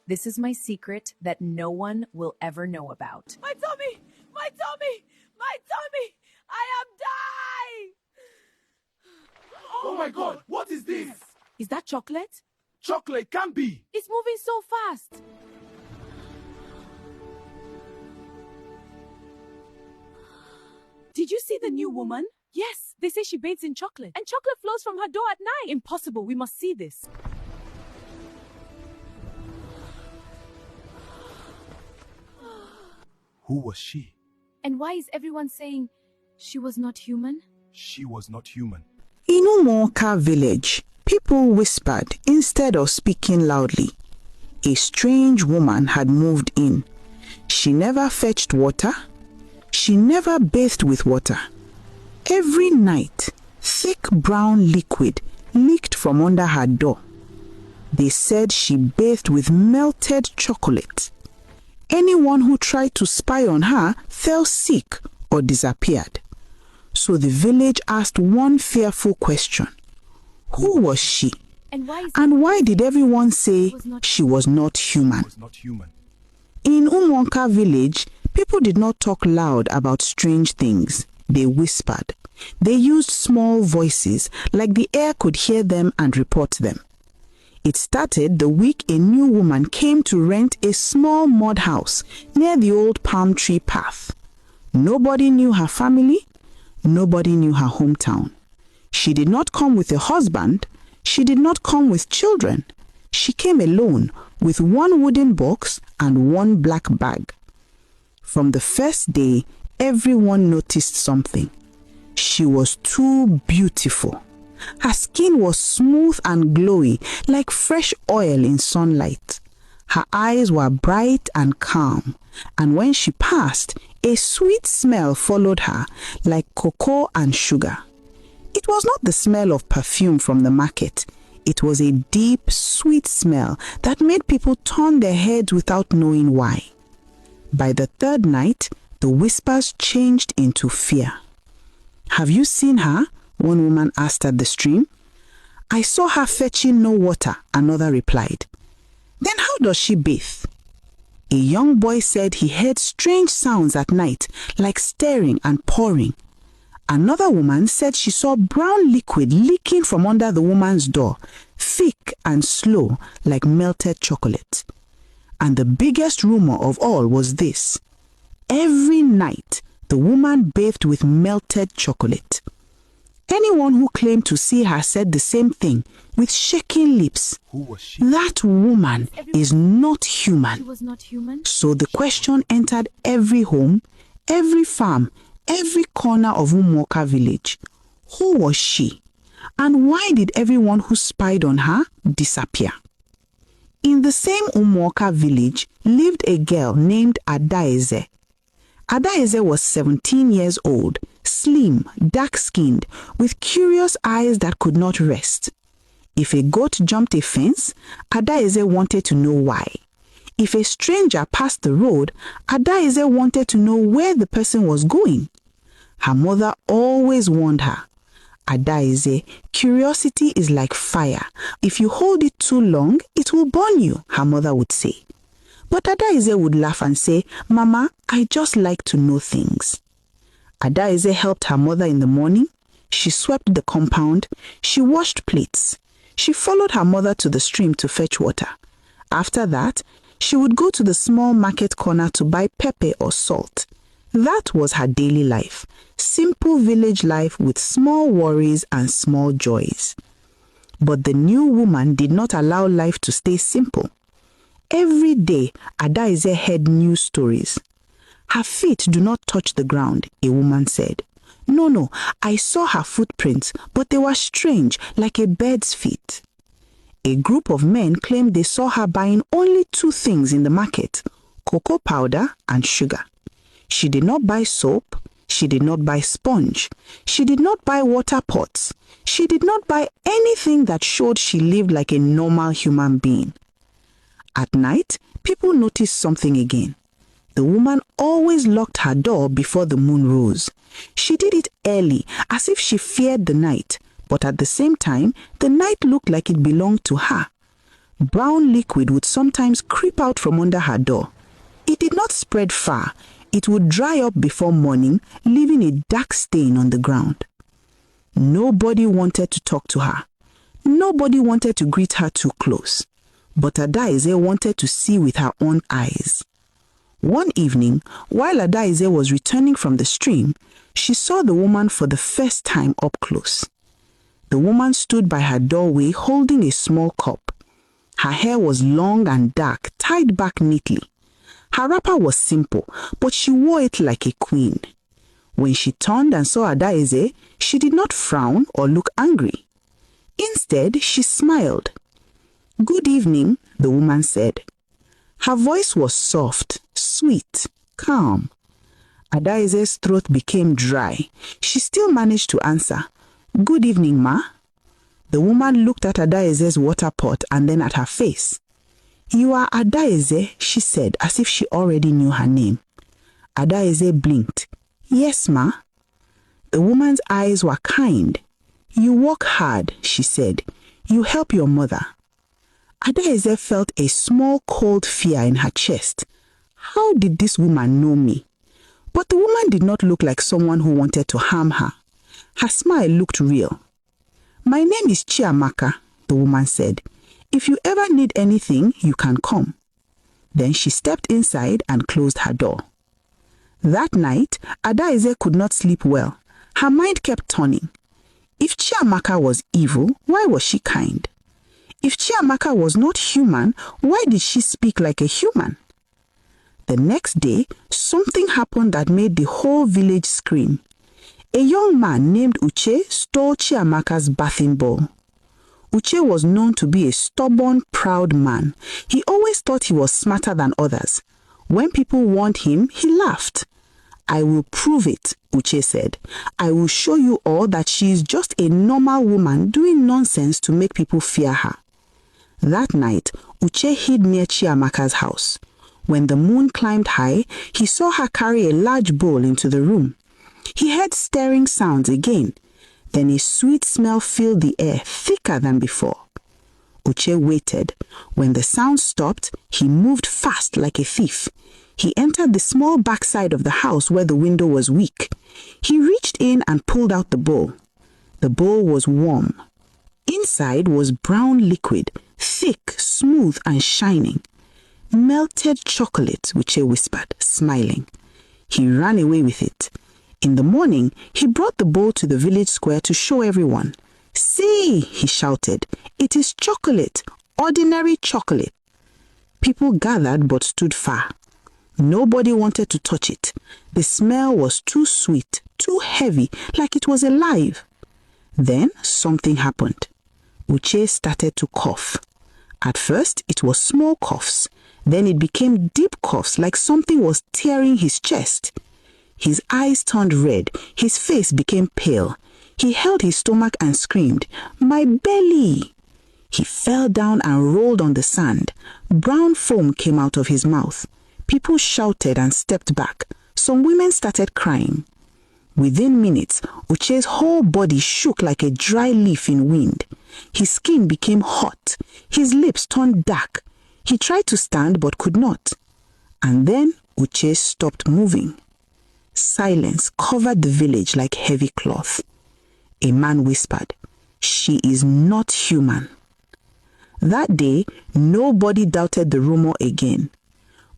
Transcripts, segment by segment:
This is my secret that no one will ever know about. My tummy! My tummy! My tummy! I am dying! Oh my God, what is this? Is that chocolate? Chocolate can't be. It's moving so fast. Did you see the new woman? Yes, they say she bathes in chocolate. And chocolate flows from her door at night. Impossible, we must see this. Who was she? And why is everyone saying she was not human? She was not human. In Umuoka village, people whispered instead of speaking loudly. A strange woman had moved in. She never fetched water. She never bathed with water. Every night, thick brown liquid leaked from under her door. They said she bathed with melted chocolate. Anyone who tried to spy on her fell sick or disappeared. So the village asked one fearful question. Who was she? And why did everyone say she was not human? In Umuoka village, people did not talk loud about strange things. They whispered. They used small voices, like the air could hear them and report them. It started the week a new woman came to rent a small mud house near the old palm tree path. Nobody knew her family. Nobody knew her hometown. She did not come with a husband. She did not come with children. She came alone with one wooden box and one black bag. From the first day, everyone noticed something. She was too beautiful. Her skin was smooth and glowy, like fresh oil in sunlight. Her eyes were bright and calm, and when she passed, a sweet smell followed her, like cocoa and sugar. It was not the smell of perfume from the market. It was a deep, sweet smell that made people turn their heads without knowing why. By the third night, the whispers changed into fear. "Have you seen her?" one woman asked at the stream. "I saw her fetching no water," another replied. "Then how does she bathe?" A young boy said he heard strange sounds at night, like stirring and pouring. Another woman said she saw brown liquid leaking from under the woman's door, thick and slow, like melted chocolate. And the biggest rumor of all was this: every night, the woman bathed with melted chocolate. Anyone who claimed to see her said the same thing, with shaking lips. Who was she? That woman is not human. She was not human? So the question entered every home, every farm, every corner of Umuoka village. Who was she? And why did everyone who spied on her disappear? In the same Umuoka village lived a girl named Adaeze. Adaeze was 17 years old, slim, dark-skinned, with curious eyes that could not rest. If a goat jumped a fence, Adaeze wanted to know why. If a stranger passed the road, Adaeze wanted to know where the person was going. Her mother always warned her, "Adaeze, curiosity is like fire. If you hold it too long, it will burn you," her mother would say. But Adaeze would laugh and say, "Mama, I just like to know things." Adaeze helped her mother in the morning. She swept the compound. She washed plates. She followed her mother to the stream to fetch water. After that, she would go to the small market corner to buy pepper or salt. That was her daily life. Simple village life with small worries and small joys. But the new woman did not allow life to stay simple. Every day, Adaeze heard new stories. "Her feet do not touch the ground," a woman said. No, I saw her footprints, but they were strange, like a bird's feet." A group of men claimed they saw her buying only two things in the market: cocoa powder and sugar. She did not buy soap. She did not buy sponge. She did not buy water pots. She did not buy anything that showed she lived like a normal human being. At night, people noticed something again. The woman always locked her door before the moon rose. She did it early, as if she feared the night, but at the same time, the night looked like it belonged to her. Brown liquid would sometimes creep out from under her door. It did not spread far. It would dry up before morning, leaving a dark stain on the ground. Nobody wanted to talk to her. Nobody wanted to greet her too close. But Adaeze wanted to see with her own eyes. One evening, while Adaeze was returning from the stream, she saw the woman for the first time up close. The woman stood by her doorway holding a small cup. Her hair was long and dark, tied back neatly. Her wrapper was simple, but she wore it like a queen. When she turned and saw Adaeze, she did not frown or look angry. Instead, she smiled. "Good evening," the woman said. Her voice was soft, sweet, calm. Adaeze's throat became dry. She still managed to answer, "Good evening, ma." The woman looked at Adaeze's water pot and then at her face. "You are Adaeze," she said, as if she already knew her name. Adaeze blinked. "Yes, ma." The woman's eyes were kind. "You work hard," she said. "You help your mother." Adaeze felt a small cold fear in her chest. How did this woman know me? But the woman did not look like someone who wanted to harm her. Her smile looked real. "My name is Chiamaka," the woman said. "If you ever need anything, you can come." Then she stepped inside and closed her door. That night, Adaeze could not sleep well. Her mind kept turning. If Chiamaka was evil, why was she kind? If Chiamaka was not human, why did she speak like a human? The next day, something happened that made the whole village scream. A young man named Uche stole Chiamaka's bathing bowl. Uche was known to be a stubborn, proud man. He always thought he was smarter than others. When people warned him, he laughed. "I will prove it," Uche said. "I will show you all that she is just a normal woman doing nonsense to make people fear her." That night, Uche hid near Chiamaka's house. When the moon climbed high, he saw her carry a large bowl into the room. He heard stirring sounds again. Then a sweet smell filled the air, thicker than before. Uche waited. When the sound stopped, he moved fast like a thief. He entered the small backside of the house where the window was weak. He reached in and pulled out the bowl. The bowl was warm. Inside was brown liquid, thick, smooth, and shining. "Melted chocolate," Uche whispered, smiling. He ran away with it. In the morning, he brought the bowl to the village square to show everyone. "See," he shouted, "it is chocolate, ordinary chocolate." People gathered but stood far. Nobody wanted to touch it. The smell was too sweet, too heavy, like it was alive. Then something happened. Uche started to cough. At first, it was small coughs. Then it became deep coughs, like something was tearing his chest. His eyes turned red. His face became pale. He held his stomach and screamed, "My belly!" He fell down and rolled on the sand. Brown foam came out of his mouth. People shouted and stepped back. Some women started crying. Within minutes, Uche's whole body shook like a dry leaf in wind. His skin became hot. His lips turned dark. He tried to stand but could not. And then Uche stopped moving. Silence covered the village like heavy cloth. A man whispered, "She is not human." That day, nobody doubted the rumor again.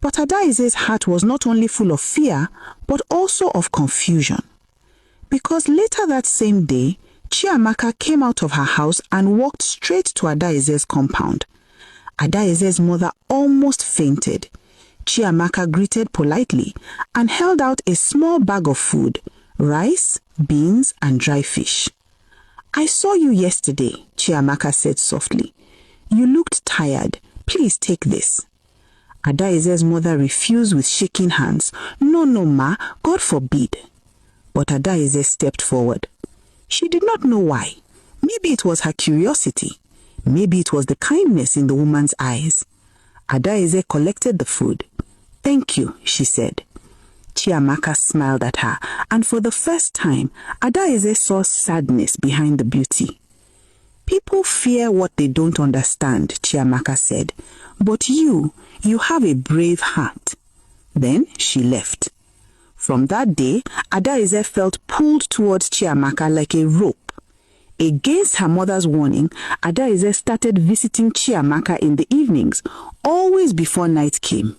But Adaeze's heart was not only full of fear, but also of confusion. Because later that same day, Chiamaka came out of her house and walked straight to Adaeze's compound. Adaeze's mother almost fainted. Chiamaka greeted politely and held out a small bag of food, rice, beans, and dry fish. "I saw you yesterday," Chiamaka said softly. "You looked tired. Please take this." Adaeze's mother refused with shaking hands. "No, ma, God forbid." But Adaeze stepped forward. She did not know why. Maybe it was her curiosity. Maybe it was the kindness in the woman's eyes. Adaeze collected the food. "Thank you," she said. Chiamaka smiled at her, and for the first time, Adaeze saw sadness behind the beauty. People fear what they don't understand, Chiamaka said. But you have a brave heart. Then she left. From that day, Adaeze felt pulled towards Chiamaka like a rope. Against her mother's warning, Adaeze started visiting Chiamaka in the evenings, always before night came.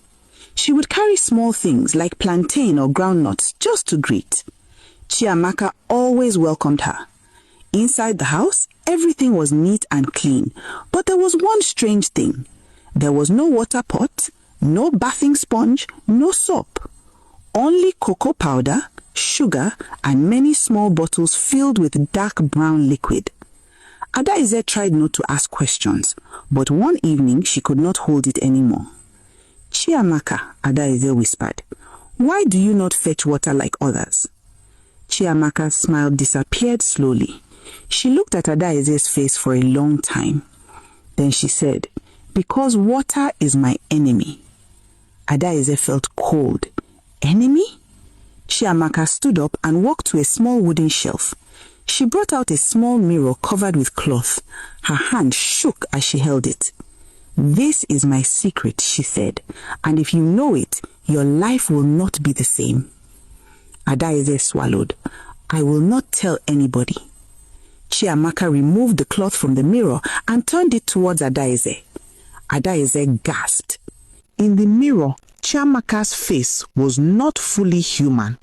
She would carry small things like plantain or groundnuts just to greet. Chiamaka always welcomed her. Inside the house, everything was neat and clean, but there was one strange thing. There was no water pot, no bathing sponge, no soap. Only cocoa powder, sugar, and many small bottles filled with dark brown liquid. Adaeze tried not to ask questions, but one evening she could not hold it anymore. Chiamaka, Adaeze whispered, why do you not fetch water like others? Chiamaka's smile disappeared slowly. She looked at Adaeze's face for a long time. Then she said, because water is my enemy. Adaeze felt cold. Enemy? Chiamaka stood up and walked to a small wooden shelf. She brought out a small mirror covered with cloth. Her hand shook as she held it. This is my secret, she said, and if you know it, your life will not be the same. Adaeze swallowed. I will not tell anybody. Chiamaka removed the cloth from the mirror and turned it towards Adaeze. Adaeze gasped. In the mirror, Chiamaka's face was not fully human.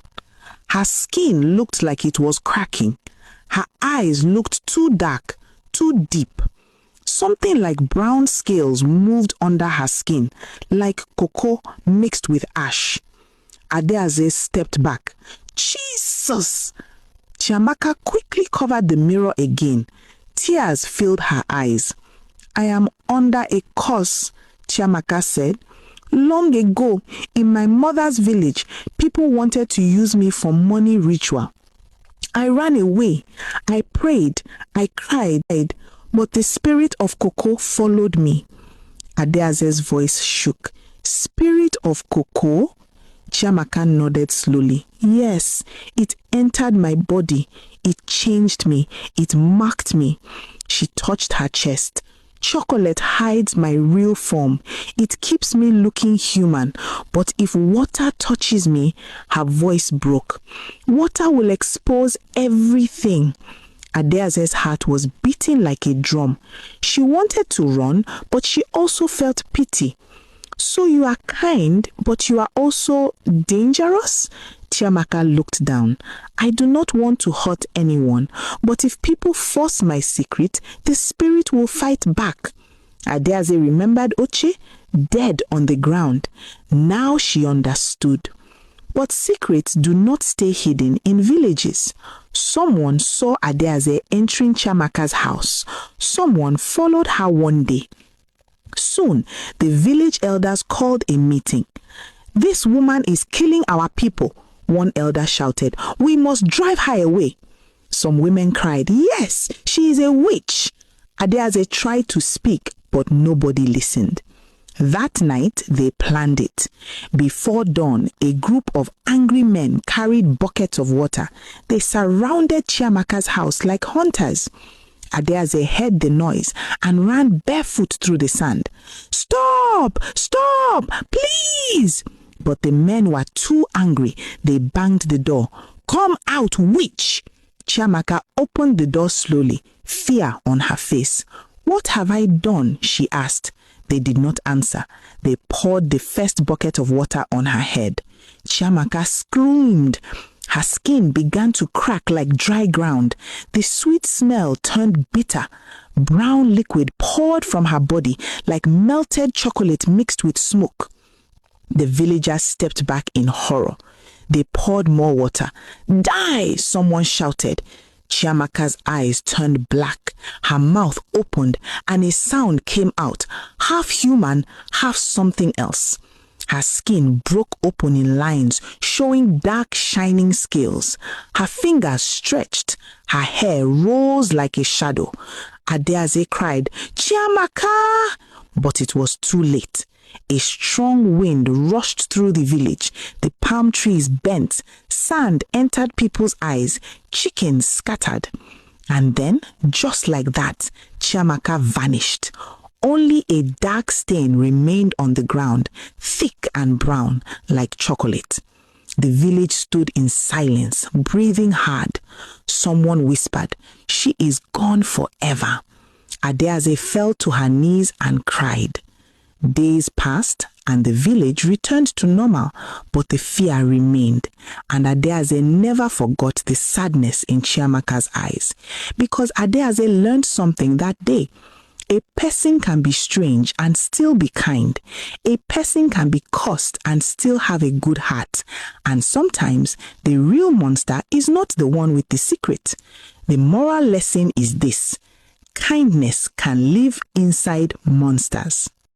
Her skin looked like it was cracking. Her eyes looked too dark, too deep. Something like brown scales moved under her skin, like cocoa mixed with ash. Adaeze stepped back. Jesus! Chiamaka quickly covered the mirror again. Tears filled her eyes. I am under a curse, Chiamaka said. Long ago, in my mother's village, people wanted to use me for money ritual. I ran away. I prayed. I cried. But the spirit of cocoa followed me. Adaeze's voice shook. Spirit of cocoa? Chiamaka nodded slowly. Yes, it entered my body. It changed me. It marked me. She touched her chest. Chocolate hides my real form. It keeps me looking human. But if water touches me, her voice broke. Water will expose everything. Adaeze's heart was beating like a drum. She wanted to run, but she also felt pity. So you are kind, but you are also dangerous? Chiamaka looked down. I do not want to hurt anyone, but if people force my secret, the spirit will fight back. Adaeze remembered Oche, dead on the ground. Now she understood. But secrets do not stay hidden in villages. Someone saw Adaeze entering Chiamaka's house. Someone followed her one day. Soon, the village elders called a meeting. This woman is killing our people, one elder shouted. We must drive her away. Some women cried, yes, she is a witch. Adaeze tried to speak, but nobody listened. That night, they planned it. Before dawn, a group of angry men carried buckets of water. They surrounded Chiamaka's house like hunters. Adaeze heard the noise and ran barefoot through the sand. Stop! Stop! Please! But the men were too angry. They banged the door. Come out, witch! Chiamaka opened the door slowly, fear on her face. What have I done? She asked. They did not answer. They poured the first bucket of water on her head. Chiamaka screamed. Her skin began to crack like dry ground. The sweet smell turned bitter. Brown liquid poured from her body like melted chocolate mixed with smoke. The villagers stepped back in horror. They poured more water. Die! Someone shouted. Chiamaka's eyes turned black. Her mouth opened and a sound came out, half human, half something else. Her skin broke open in lines, showing dark, shining scales. Her fingers stretched. Her hair rose like a shadow. Adaeze cried, Chiamaka! But it was too late. A strong wind rushed through the village. The palm trees bent. Sand entered people's eyes. Chickens scattered. And then, just like that, Chiamaka vanished. Only a dark stain remained on the ground, thick and brown like chocolate. The village stood in silence, breathing hard. Someone whispered, "She is gone forever." Adeaze fell to her knees and cried. Days passed and the village returned to normal, but the fear remained, and Adeaze never forgot the sadness in Chiamaka's eyes, because Adeaze learned something that day. A person can be strange and still be kind. A person can be cursed and still have a good heart. And sometimes the real monster is not the one with the secret. The moral lesson is this: kindness can live inside monsters.